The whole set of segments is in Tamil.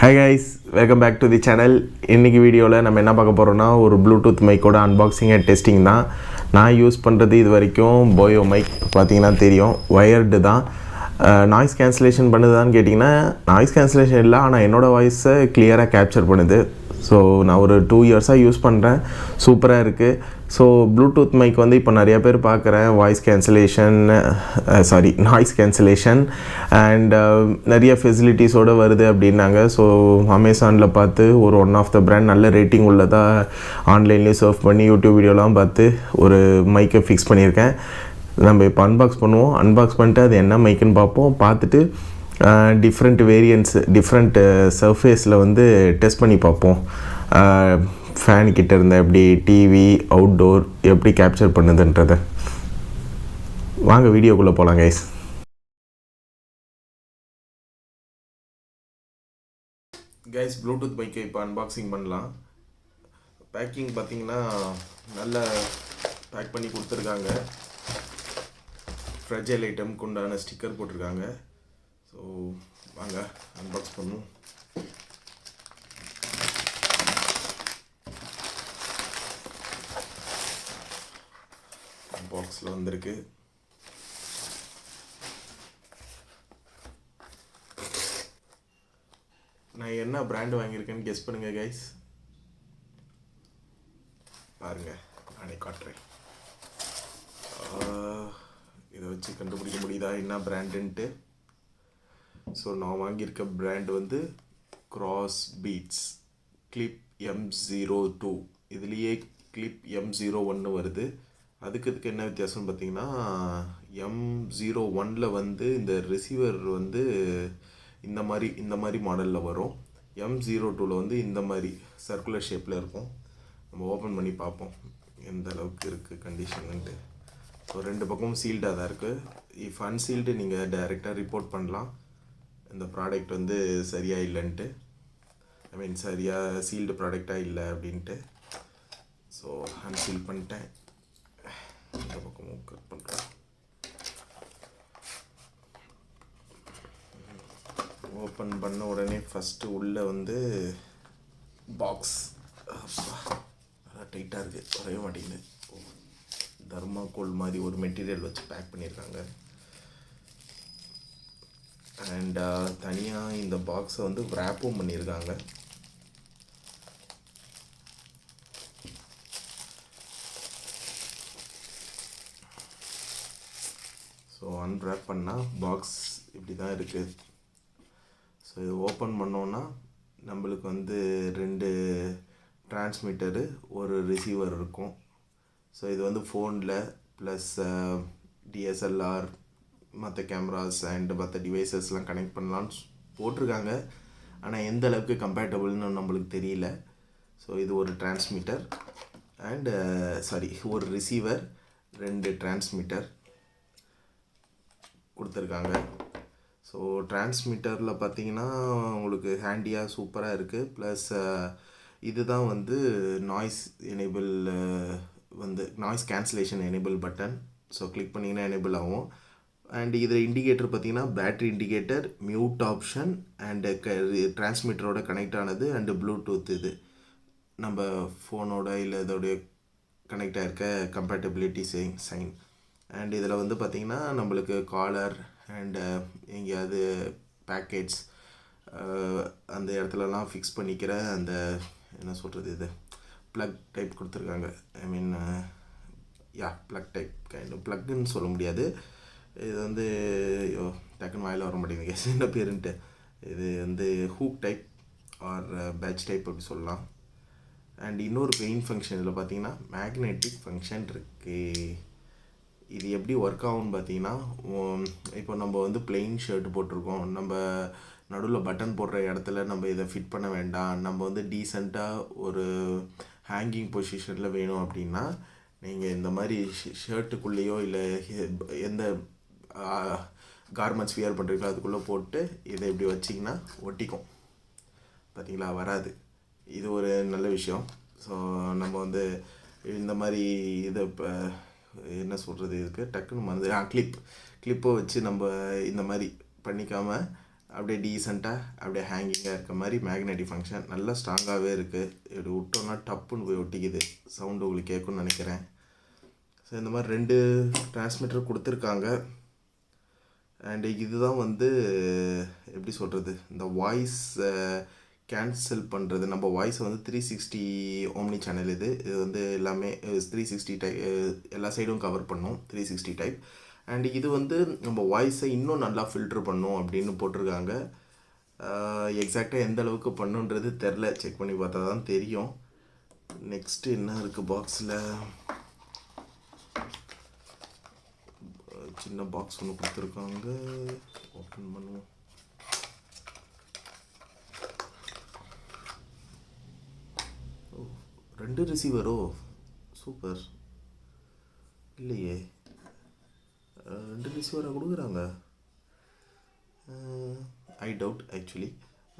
Hi guys, welcome back to the channel. இன்றைக்கி வீடியோவில் நம்ம என்ன பார்க்க போகிறோன்னா ஒரு ப்ளூடூத் மைக்கோட அன்பாக்சிங் அண்ட் டெஸ்டிங் தான். நான் யூஸ் பண்ணுறது இது வரைக்கும் போயோ மைக். பார்த்தீங்கன்னா தெரியும், ஒயர்டு தான். நாய்ஸ் கேன்சலேஷன் பண்ணுதான்னு கேட்டிங்கன்னா நாய்ஸ் கேன்சலேஷன் இல்லை, ஆனால் என்னோடய வாய்ஸை கிளியராக கேப்சர் பண்ணுது. ஸோ நான் ஒரு 2 இயர்ஸாக யூஸ் பண்ணுறேன், சூப்பராக இருக்குது. ஸோ ப்ளூடூத் மைக் வந்து இப்போ நிறையா பேர் பார்க்குறேன், நாய்ஸ் கேன்சலேஷன் அண்ட் நிறைய ஃபெசிலிட்டிஸோடு வருது அப்படின்னாங்க. ஸோ அமேசானில் பார்த்து ஒன் ஆஃப் த பிராண்ட் நல்ல ரேட்டிங் உள்ளதாக ஆன்லைன்லேயே சர்ஃப் பண்ணி யூடியூப் வீடியோலாம் பார்த்து ஒரு மைக்கை ஃபிக்ஸ் பண்ணியிருக்கேன். நம்ம இப்போ அன்பாக்ஸ் பண்ணுவோம். அன்பாக்ஸ் பண்ணிட்டு அது என்ன மைக்குன்னு பார்ப்போம். பார்த்துட்டு டிஃப்ரெண்ட் வேரியன்ட்ஸ், டிஃப்ரெண்ட் சர்ஃபேஸில் வந்து டெஸ்ட் பண்ணி பார்ப்போம். ஃபேன் கிட்ட இருந்த எப்படி, டிவி, அவுட்டோர் எப்படி கேப்சர் பண்ணுதுன்றதை. வாங்க வீடியோக்குள்ளே போகலாம் கைஸ். கைஸ், ப்ளூடூத் மைக்கை இப்போ அன்பாக்சிங் பண்ணலாம். பேக்கிங் பார்த்தீங்கன்னா நல்லா பேக் பண்ணி கொடுத்துருக்காங்க. ஃப்ரெஜைல் ஐட்டம்க்கு உண்டான ஸ்டிக்கர் போட்டிருக்காங்க. ஸோ வாங்க அன்பாக்ஸ் பண்ணுவோம். பாக்ஸில் வந்திருக்கு. நான் என்ன பிராண்ட் வாங்கியிருக்கேன்னு கெஸ் பண்ணுங்க கைஸ். பாருங்க, நானே காட்டுறேன். இதை வச்சு கண்டுபிடிக்க முடியுதா என்ன பிராண்டுன்ட்டு? ஸோ நான் வாங்கியிருக்க பிராண்ட் வந்து கிராஸ் பீட்ஸ் கிளிப் M02. இதுலேயே கிளிப் M01 வருது. அதுக்கு என்ன வித்தியாசம்னு பார்த்தீங்கன்னா, M01 வந்து இந்த ரிசீவர் வந்து இந்த மாதிரி மாடலில் வரும். M02 வந்து இந்த மாதிரி சர்க்குலர் ஷேப்பில் இருக்கும். நம்ம ஓப்பன் பண்ணி பார்ப்போம் எந்த அளவுக்கு இருக்குது கண்டிஷனுன்ட்டு. ஸோ 2 பக்கமும் சீல்டாக தான் இருக்குது. இஃப் அன்சீல்டு நீங்கள் டைரெக்டாக ரிப்போர்ட் பண்ணலாம் இந்த ப்ராடக்ட் வந்து சரியாக இல்லைன்ட்டு. சரியாக சீல்டு ப்ராடக்டாக இல்லை அப்படின்ட்டு. ஸோ அன்சீல் பண்ணிட்டேன். இந்த பக்கமும் கட் பண்ணுறேன். ஓப்பன் பண்ண உடனே ஃபஸ்ட்டு உள்ளே வந்து பாக்ஸ் நல்லா டைட்டாக இருக்குது, வரைய மாட்டேங்குது. தர்மாக்கோல் மாதிரி ஒரு மெட்டீரியல் வச்சு பேக் பண்ணியிருக்காங்க. அண்ட் தனியாக இந்த பாக்ஸை வந்து ரேப்பும் பண்ணியிருக்காங்க. ஸோ அன்ரேப் பண்ணால் பாக்ஸ் இப்படி தான் இருக்குது. ஸோ இது ஓப்பன் பண்ணோன்னா நம்மளுக்கு வந்து 2 டிரான்ஸ்மிட்டரு, ஒரு ரிசீவர் இருக்கும். ஸோ இது வந்து ஃபோனில் ப்ளஸ் DSLR, மற்ற கேமராஸ் அண்ட் மற்ற டிவைசஸ்லாம் கனெக்ட் பண்ணலான்னு போட்டிருக்காங்க. ஆனால் எந்த அளவுக்கு கம்பேட்டபிள்னு நம்மளுக்கு தெரியல. ஸோ இது ஒரு டிரான்ஸ்மிட்டர் அண்டு ஒரு ரிசீவர், 2 டிரான்ஸ்மிட்டர் கொடுத்துருக்காங்க. ஸோ டிரான்ஸ்மிட்டரில் பார்த்தீங்கன்னா உங்களுக்கு ஹேண்டியாக சூப்பராக இருக்குது. ப்ளஸ் இதுதான் வந்து நாய்ஸ் எனேபிள், வந்து noise cancellation enable button. So click பண்ணிங்கன்னா எனேபிள் ஆகும். அண்ட் இதில் இண்டிகேட்டர் பார்த்தீங்கன்னா battery indicator, mute option and டிரான்ஸ்மிட்டரோட கனெக்ட் ஆனது அண்டு ப்ளூடூத். இது நம்ம ஃபோனோட இல்லை இதோடைய கனெக்ட் ஆகிருக்க கம்பேட்டபிலிட்டி சைன். அண்ட் இதில் வந்து பார்த்திங்கன்னா நம்மளுக்கு காலர் அண்டு எங்கேயாவது பேக்கெட்ஸ் அந்த இடத்துலலாம் ஃபிக்ஸ் பண்ணிக்கிற அந்த என்ன சொல்கிறது, இது ப்ளக் டைப் கொடுத்துருக்காங்க. ப்ளக் டைப் ப்ளக்குன்னு சொல்ல முடியாது. இது வந்து டக்குன்னு வாயில் வர மாட்டேங்குது என்ன பேருன்ட்டு. இது வந்து hook type or patch type அப்படி சொல்லலாம். அண்ட் இன்னொரு பெயின் ஃபங்க்ஷன் இதில் பார்த்தீங்கன்னா மேக்னெட்டிக் ஃபங்க்ஷன் இருக்குது. இது எப்படி ஒர்க் ஆகும்னு பார்த்தீங்கன்னா, இப்போ நம்ம வந்து பிளெயின் ஷர்ட் போட்டிருக்கோம், நம்ம நடுவில் பட்டன் போடுற இடத்துல நம்ம இதை ஃபிட் பண்ண வேண்டாம், நம்ம வந்து டீசெண்டாக ஒரு ஹேங்கிங் பொசிஷனில் வேணும் அப்படின்னா நீங்கள் இந்த மாதிரி ஷர்ட்டுக்குள்ளேயோ இல்லை எந்த கார்மெண்ட்ஸ் வியர் பண்ணுறீங்களோ அதுக்குள்ளே போட்டு இதை இப்படி வச்சிங்கன்னா ஒட்டிக்கும். பார்த்தீங்களா, வராது. இது ஒரு நல்ல விஷயம். ஸோ நம்ம வந்து இந்த மாதிரி இதை இப்போ என்ன சொல்கிறது, இதுக்கு டக்குன்னு கிளிப்பை வச்சு நம்ம இந்த மாதிரி பண்ணிக்காமல் அப்படியே டீசெண்டாக அப்படியே ஹேங்கிங்காக இருக்க மாதிரி மேக்னெட்டிக் ஃபங்க்ஷன் நல்லா ஸ்ட்ராங்காகவே இருக்குது. இப்படி விட்டோன்னா டப்புன்னு போய் ஒட்டிக்குது. சவுண்டு உங்களுக்கு கேட்கும்னு நினைக்கிறேன். ஸோ இந்த மாதிரி 2 டிரான்ஸ்மிட்டர் கொடுத்துருக்காங்க. அண்டு இதுதான் வந்து எப்படி சொல்கிறது, இந்த வாய்ஸ் கேன்சல் பண்ணுறது. நம்ம வாய்ஸை வந்து 360 ஓம்னி சேனல் இது வந்து எல்லாமே 360 டைப், எல்லா சைடும் கவர் பண்ணும் 360 டைப். அண்ட் இது வந்து நம்ம வாய்ஸை இன்னும் நல்லா ஃபில்ட்ரு பண்ணும் அப்படின்னு போட்டிருக்காங்க. எக்ஸாக்டாக எந்த அளவுக்கு பண்ணுன்றது தெரில, செக் பண்ணி பார்த்தா தான் தெரியும். நெக்ஸ்ட்டு என்ன இருக்குது பாக்ஸில், சின்ன பாக்ஸ் ஒன்று கொடுத்துருக்காங்க, ஓப்பன் பண்ணுவோம். ஓ 2 ரிசீவரோ, சூப்பர். இல்லையே 2 ரிசீவராக கொடுக்குறாங்க. ஐ டவுட் ஆக்சுவலி,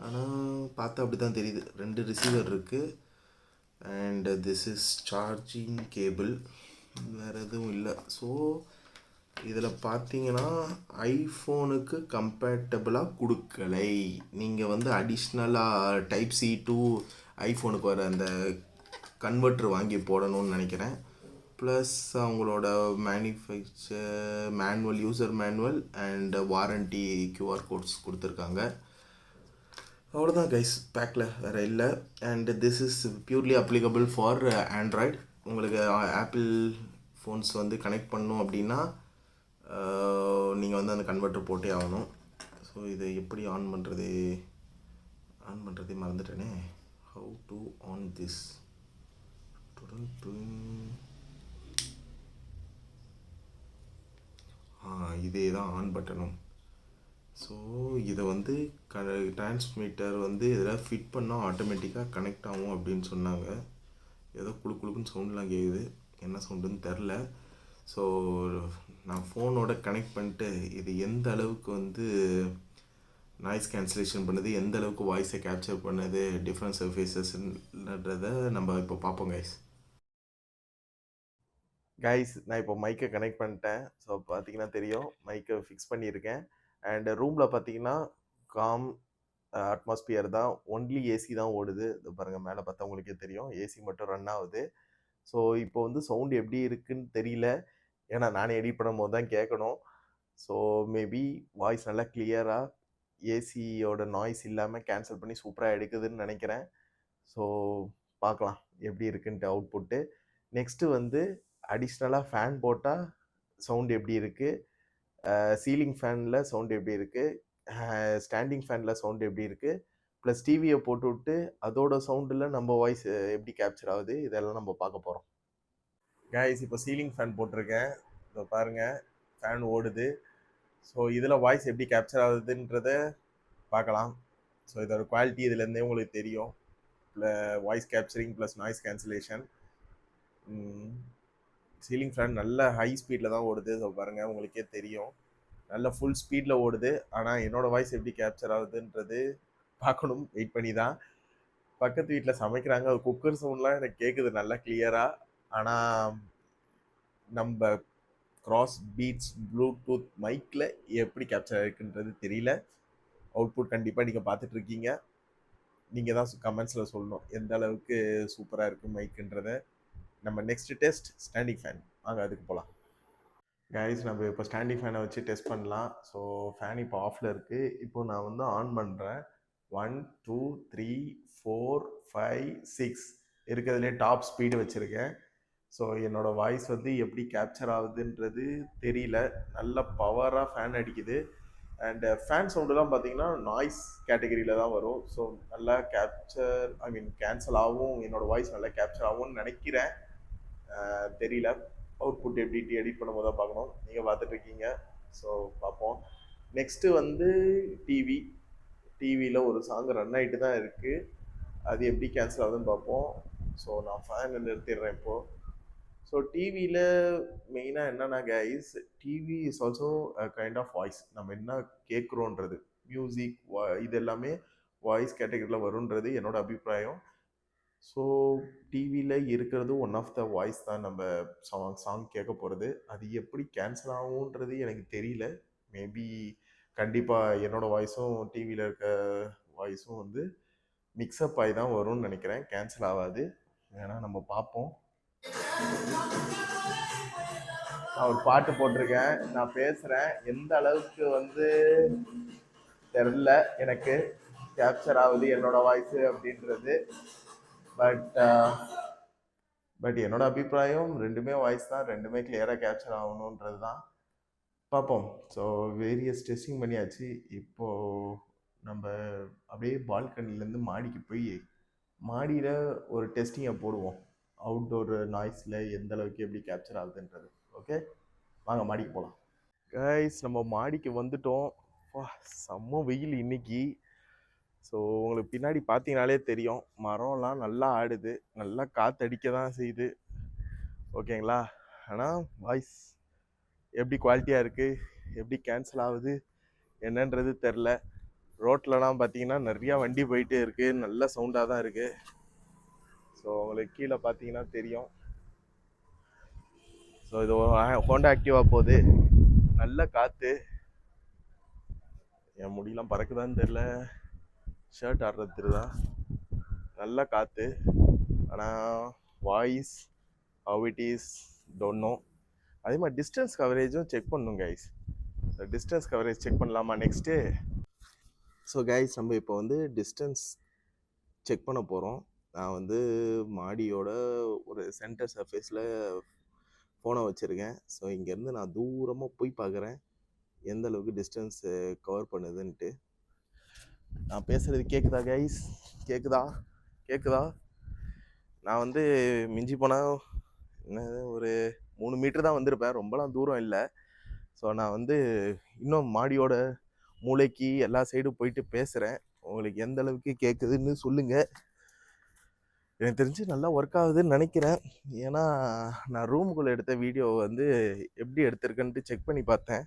ஆனால் பார்த்தா அப்படி தான் தெரியுது. 2 ரிசீவர் இருக்குது. And this is charging cable, வேறு எதுவும் இல்லை. ஸோ இதில் பார்த்தீங்கன்னா ஐஃபோனுக்கு கம்பேட்டபிளாக கொடுக்கலை. நீங்கள் வந்து அடிஷ்னலாக டைப் சி டு ஐஃபோனுக்கு வர அந்த கன்வெர்ட்ரு வாங்கி போடணும்னு நினைக்கிறேன். ப்ளஸ் அவங்களோட manual, user manual and warranty QR quotes கொடுத்துருக்காங்க. அவ்வளோதான் கைஸ், பேக்கில் வேறு இல்லை. And this is purely applicable for Android. உங்களுக்கு ஆப்பிள் ஃபோன்ஸ் வந்து கனெக்ட் பண்ணணும் அப்படின்னா நீங்கள் வந்து அந்த கன்வெர்ட்டர் போட்டே ஆகணும். ஸோ இதை எப்படி ஆன் பண்ணுறதே மறந்துட்டேனே. ஹவு டு ஆன் திஸ், இதே தான் ஆன் பட்டனும். ஸோ இதை வந்து டிரான்ஸ்மிட்டர் வந்து இதில் ஃபிட் பண்ணால் ஆட்டோமேட்டிக்காக கனெக்ட் ஆகும் அப்படின்னு சொன்னாங்க. ஏதோ குழுக்குன்னு சவுண்ட்லாம் கேட்குது, என்ன சவுண்டுன்னு தெரில. ஸோ நான் ஃபோனோட கனெக்ட் பண்ணிட்டு இது எந்த அளவுக்கு வந்து நாய்ஸ் கேன்சலேஷன் பண்ணுது, எந்த அளவுக்கு வாய்ஸை கேப்சர் பண்ணுது, டிஃப்ரெண்ட் சர்ஃபேஸஸ்ன்றதை நம்ம இப்போ பார்ப்போம் கைஸ். நான் இப்போ மைக்கை கனெக்ட் பண்ணிட்டேன். ஸோ பார்த்தீங்கன்னா தெரியும், மைக்கை ஃபிக்ஸ் பண்ணியிருக்கேன். அண்ட் ரூமில் பார்த்தீங்கன்னா காம் அட்மாஸ்பியர் தான், ஒன்லி ஏசி தான் ஓடுது. இது பாருங்கள், மேலே பார்த்தா உங்களுக்கே தெரியும் ஏசி மட்டும் ரன் ஆகுது. ஸோ இப்போ வந்து சவுண்டு எப்படி இருக்குன்னு தெரியல, ஏன்னா நானே எடிட் பண்ணும்போது தான் கேட்கணும். ஸோ மேபி வாய்ஸ் நல்லா கிளியராக ஏசியோட நாய்ஸ் இல்லாமல் கேன்சல் பண்ணி சூப்பராக எடுக்குதுன்னு நினைக்கிறேன். ஸோ பார்க்கலாம் எப்படி இருக்குன்ட்டு அவுட்புட்டு. நெக்ஸ்ட்டு வந்து அடிஷ்னலாக ஃபேன் போட்டால் சவுண்ட் எப்படி இருக்குது, சீலிங் ஃபேனில் சவுண்ட் எப்படி இருக்குது, ஸ்டாண்டிங் ஃபேனில் சவுண்ட் எப்படி இருக்குது, ப்ளஸ் டிவியை போட்டு விட்டு அதோட சவுண்டில் நம்ம வாய்ஸ் எப்படி கேப்சர் ஆகுது, இதெல்லாம் நம்ம பார்க்க போகிறோம் கைஸ். இப்போ சீலிங் ஃபேன் போட்டிருக்கேன், இப்போ பாருங்கள் ஃபேன் ஓடுது. ஸோ இதில் வாய்ஸ் எப்படி கேப்சர் ஆகுதுன்றத பார்க்கலாம். ஸோ இதோட குவாலிட்டி இதுலேருந்தே உங்களுக்கு தெரியும். Voice capturing plus noise cancellation. Ceiling fan நல்ல ஹை ஸ்பீடில் தான் ஓடுது. ஸோ பாருங்கள் உங்களுக்கே தெரியும், நல்ல ஃபுல் ஸ்பீடில் ஓடுது. ஆனால் என்னோடய வாய்ஸ் எப்படி கேப்சர் ஆகுதுன்றது பார்க்கணும், வெயிட் பண்ணி தான். பக்கத்து வீட்டில் சமைக்கிறாங்க, அது குக்கர் சவுண்ட்லாம் எனக்கு கேட்குது நல்லா கிளியராக. ஆனால் நம்ம கிராஸ் பீட்ஸ் ப்ளூடூத் மைக்கில் எப்படி கேப்சர் ஆகிருக்குன்றது தெரியல. அவுட்புட் கண்டிப்பாக நீங்கள் பார்த்துட்ருக்கீங்க, நீங்கள் தான் கமெண்ட்ஸில் சொல்லணும் எந்த அளவுக்கு சூப்பராக இருக்குது மைக்குன்றதை. நம்ம நெக்ஸ்ட் டெஸ்ட் ஸ்டாண்டிங் ஃபேன், வாங்க அதுக்கு போகலாம் கைஸ். நம்ம இப்போ ஸ்டாண்டிங் ஃபேனை வச்சு டெஸ்ட் பண்ணலாம். ஸோ ஃபேன் இப்போ ஆஃபில் இருக்குது. இப்போது நான் வந்து ஆன் பண்ணுறேன். 1 2 3 4 5 6 இருக்கிறதுலே டாப் ஸ்பீடு வச்சுருக்கேன். ஸோ என்னோடய வாய்ஸ் வந்து எப்படி கேப்சர் ஆகுதுன்றது தெரியல, நல்ல பவராக ஃபேன் அடிக்குது. அண்டு ஃபேன் சவுண்டுலாம் பார்த்தீங்கன்னா நாய்ஸ் கேட்டகரியில் தான் வரும். ஸோ நல்லா கேன்சல் ஆகும், என்னோடய வாய்ஸ் நல்லா கேப்சர் ஆகும்னு நினைக்கிறேன், தெரியல. அவுட்புட் எப்படி எடிட் பண்ணும்போது தான் பார்க்கணும், நீங்கள் பார்த்துட்ருக்கீங்க. ஸோ பார்ப்போம். நெக்ஸ்ட்டு வந்து டிவியில் ஒரு சாங் ரன் ஆகிட்டு தான் இருக்குது, அது எப்படி கேன்சல் ஆகுதுன்னு பார்ப்போம். ஸோ நான் ஃபேன் நிறுத்திடுறேன் இப்போது. ஸோ டிவியில் மெயினாக என்னென்னா guys, TV is also kind of voice. நம்ம என்ன கேட்குறோன்றது, மியூசிக் இது எல்லாமே வாய்ஸ் கேட்டகரியில் வருன்றது என்னோட அபிப்பிராயம். ஸோ டிவியில் இருக்கிறது ஒன் ஆஃப் த வாய்ஸ் தான் நம்ம சாங் கேட்க போகிறது. அது எப்படி கேன்சல் ஆகுன்றது எனக்கு தெரியல. மேபி கண்டிப்பாக என்னோடய வாய்ஸும் டிவியில் இருக்க வாய்ஸும் வந்து மிக்சப் ஆகி தான் வரும்னு நினைக்கிறேன், கேன்சல் ஆகாது. ஏன்னா நம்ம பார்ப்போம். நான் ஒரு பாட்டு போட்டிருக்கேன், நான் பேசுகிறேன், எந்த அளவுக்கு வந்து தெரில எனக்கு கேப்சர் ஆகுது என்னோட வாய்ஸு அப்படின்றது. பட் என்னோட அபிப்பிராயம் ரெண்டுமே வாய்ஸ் தான், ரெண்டுமே கிளியராக கேப்சர் ஆகணுன்றது தான். பார்ப்போம். ஸோ வேரியஸ் டெஸ்டிங் பண்ணியாச்சு. இப்போது நம்ம அப்படியே பால்கனிலேருந்து மாடிக்கு போய் மாடியில் ஒரு டெஸ்டிங்கை போடுவோம், அவுட்டோர் நாய்ஸில் எந்த அளவுக்கு எப்படி கேப்சர் ஆகுதுன்றது. ஓகே, வாங்க மாடிக்கு போகலாம். கைஸ், நம்ம மாடிக்கு வந்துட்டோம். செம்ம வெயில் இன்னைக்கு. ஸோ உங்களுக்கு பின்னாடி பார்த்தீங்கனாலே தெரியும், மரம்லாம் நல்லா ஆடுது, நல்லா காற்றடிக்க தான் செய்யுது. ஓகேங்களா? ஆனால் வாய்ஸ் எப்படி குவாலிட்டியாக இருக்குது, எப்படி கேன்சல் ஆகுது என்னன்றது தெரில. ரோட்லலாம் பார்த்தீங்கன்னா நிறையா வண்டி போயிட்டே இருக்குது, நல்ல சவுண்டாக தான் இருக்குது. ஸோ உங்களுக்கு கீழே பார்த்தீங்கன்னா தெரியும். ஸோ இது ஹோண்டா ஆக்டிவா போகுது, நல்ல காற்று. என் முடியெல்லாம் பறக்குதான்னு தெரில, ஷர்ட் ஆடுறது தெரியுதா, நல்ல காற்று. ஆனால் voice how it is don't know. அதே மாதிரி டிஸ்டன்ஸ் கவரேஜும் செக் பண்ணணும் கைஸ். டிஸ்டன்ஸ் கவரேஜ் செக் பண்ணலாமா நெக்ஸ்ட்டு? ஸோ கைஸ், நம்ம இப்போ வந்து டிஸ்டன்ஸ் செக் பண்ண போகிறோம். நான் வந்து மாடியோட ஒரு சென்டர் சர்ஃபேஸில் ஃபோனை வச்சுருக்கேன். ஸோ இங்கேருந்து நான் தூரமாக போய் பார்க்குறேன் எந்த அளவுக்கு டிஸ்டன்ஸ் கவர் பண்ணுதுன்ட்டு. நான் பேசுகிறது கேட்குதா கைஸ்? கேட்குதா? நான் வந்து மிஞ்சி போனால் ஒரு 3 மீட்டர் தான் வந்திருப்பேன், ரொம்பலாம் தூரம் இல்லை. ஸோ நான் வந்து இன்னும் மாடியோட மூளைக்கு எல்லா சைடும் போயிட்டு பேசுகிறேன். உங்களுக்கு எந்த அளவுக்கு கேட்குதுன்னு சொல்லுங்கள். எனக்கு தெரிஞ்சு நல்லா ஒர்க் ஆகுதுன்னு நினைக்கிறேன். ஏன்னா நான் ரூமுக்குள்ளே எடுத்த வீடியோ வந்து எப்படி எடுத்திருக்கேன்ட்டு செக் பண்ணி பார்த்தேன்.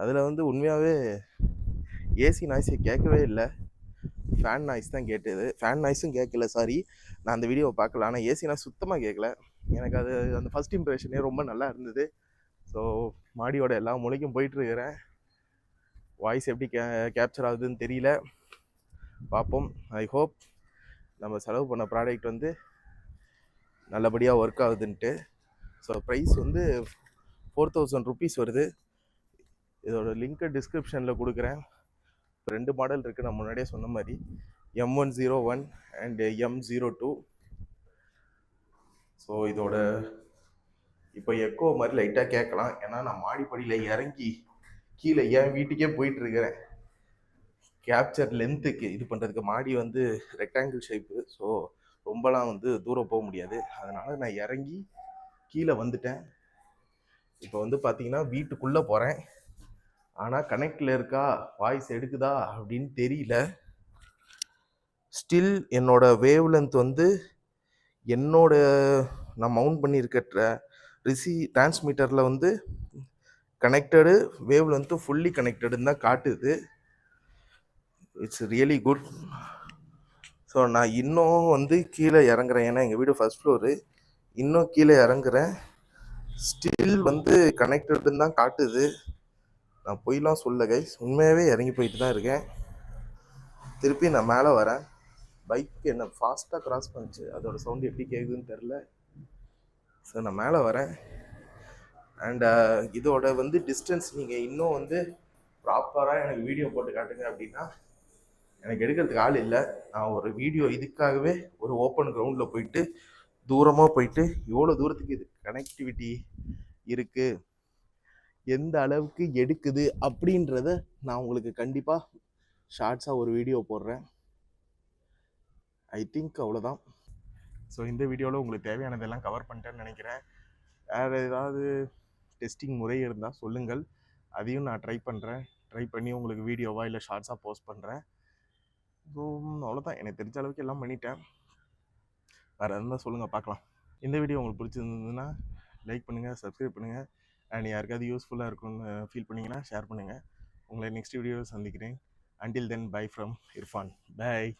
அதில் வந்து உண்மையாகவே ஏசி நாய்ஸை கேட்கவே இல்லை, ஃபேன் நாய்ஸ் தான் கேட்டது. ஃபேன் நாய்ஸும் கேட்கல, சாரி, நான் அந்த வீடியோவை பார்க்கல. ஆனால் ஏசி நாய்ஸ் சுத்தமாக கேட்கல. எனக்கு அது அந்த ஃபஸ்ட் இம்ப்ரெஷனே ரொம்ப நல்லா இருந்தது. ஸோ மாடியோட எல்லா மூலைக்கும் போயிட்டுருக்கிறேன். வாய்ஸ் எப்படி கேப்சர் ஆகுதுன்னு தெரியல, பார்ப்போம். ஐ ஹோப் நம்ம செலவு பண்ண ப்ராடக்ட் வந்து நல்லபடியாக ஒர்க் ஆகுதுன்ட்டு. ஸோ ப்ரைஸ் வந்து 4000 rupees வருது. இதோட லிங்க்கை டிஸ்கிரிப்ஷனில் கொடுக்குறேன். 2 மாடல் இருக்குது, நான் முன்னாடியே சொன்ன மாதிரி, M101 அண்ட் M02. ஸோ இதோட இப்போ எக்கோ மாதிரி லைட்டாக கேட்கலாம், ஏன்னா நான் மாடிப்படியில் இறங்கி கீழே என் வீட்டுக்கே போயிட்டுருக்கிறேன் கேப்சர் லென்த்துக்கு இது பண்ணுறதுக்கு. மாடி வந்து ரெக்டாங்கிள் ஷேப்பு, ஸோ ரொம்பலாம் வந்து தூரம் போக முடியாது. அதனால் நான் இறங்கி கீழே வந்துட்டேன். இப்போ வந்து பார்த்தீங்கன்னா வீட்டுக்குள்ளே போகிறேன். ஆனால் கனெக்டில் இருக்கா, வாய்ஸ் எடுக்குதா அப்படின்னு தெரியல. ஸ்டில் என்னோட வேவ் லென்த் வந்து என்னோட நான் மவுண்ட் பண்ணியிருக்க டிரான்ஸ்மிட்டரில் வந்து கனெக்டடு, வேவ் லென்த்து ஃபுல்லி கனெக்டடுன்னு தான் காட்டுது. It's really good. ஸோ நான் இன்னும் வந்து கீழே இறங்குறேன், ஏன்னா எங்கள் வீடு ஃபர்ஸ்ட் ஃப்ளோரு. இன்னும் கீழே இறங்குறேன், ஸ்டில் வந்து கனெக்டடுன்னு தான் காட்டுது. நான் போயெலாம் சொல்ல கைஸ், உண்மையாகவே இறங்கி போயிட்டு தான் இருக்கேன். திருப்பி நான் மேலே வரேன். பைக் என்ன ஃபாஸ்ட்டாக கிராஸ் பண்ணிச்சு, அதோட சவுண்டு எப்படி கேட்குதுன்னு தெரில. ஸோ நான் மேலே வரேன். அண்ட் இதோட வந்து டிஸ்டன்ஸ் நீங்கள் இன்னும் வந்து ப்ராப்பராக எனக்கு வீடியோ போட்டு காட்டுங்க அப்படின்னா, எனக்கு எடுக்கிறதுக்கு ஆள் இல்லை. நான் ஒரு வீடியோ இதுக்காகவே ஒரு ஓப்பன் கிரவுண்டில் போயிட்டு தூரமாக போயிட்டு எவ்வளோ தூரத்துக்கு இது கனெக்டிவிட்டி இருக்குது, எந்த அளவுக்கு எடுக்குது அப்படின்றத நான் உங்களுக்கு கண்டிப்பாக ஷார்ட்ஸாக ஒரு வீடியோ போடுறேன். ஐ திங்க் அவ்வளோதான். ஸோ இந்த வீடியோவில் உங்களுக்கு தேவையானதெல்லாம் கவர் பண்ணிட்டேன்னு நினைக்கிறேன். வேறு ஏதாவது டெஸ்டிங் முறை இருந்தால் சொல்லுங்கள், அதையும் நான் ட்ரை பண்ணுறேன். ட்ரை பண்ணி உங்களுக்கு வீடியோவாக இல்லை ஷார்ட்ஸாக போஸ்ட் பண்ணுறேன். ஸோ அவ்வளோதான், எனக்கு தெரிஞ்ச அளவுக்கு எல்லாம் பண்ணிட்டேன். வேறு இருந்தால் சொல்லுங்கள், பார்க்கலாம். இந்த வீடியோ உங்களுக்கு பிடிச்சிருந்ததுன்னா லைக் பண்ணுங்கள், சப்ஸ்கிரைப் பண்ணுங்கள். அண்ட் யாருக்காவது யூஸ்ஃபுல்லாக இருக்கும்னு ஃபீல் பண்ணிங்கன்னா ஷேர் பண்ணுங்கள். உங்களை நெக்ஸ்ட் வீடியோவில் சந்திக்கிறேன். Until then, bye from Irfan. Bye.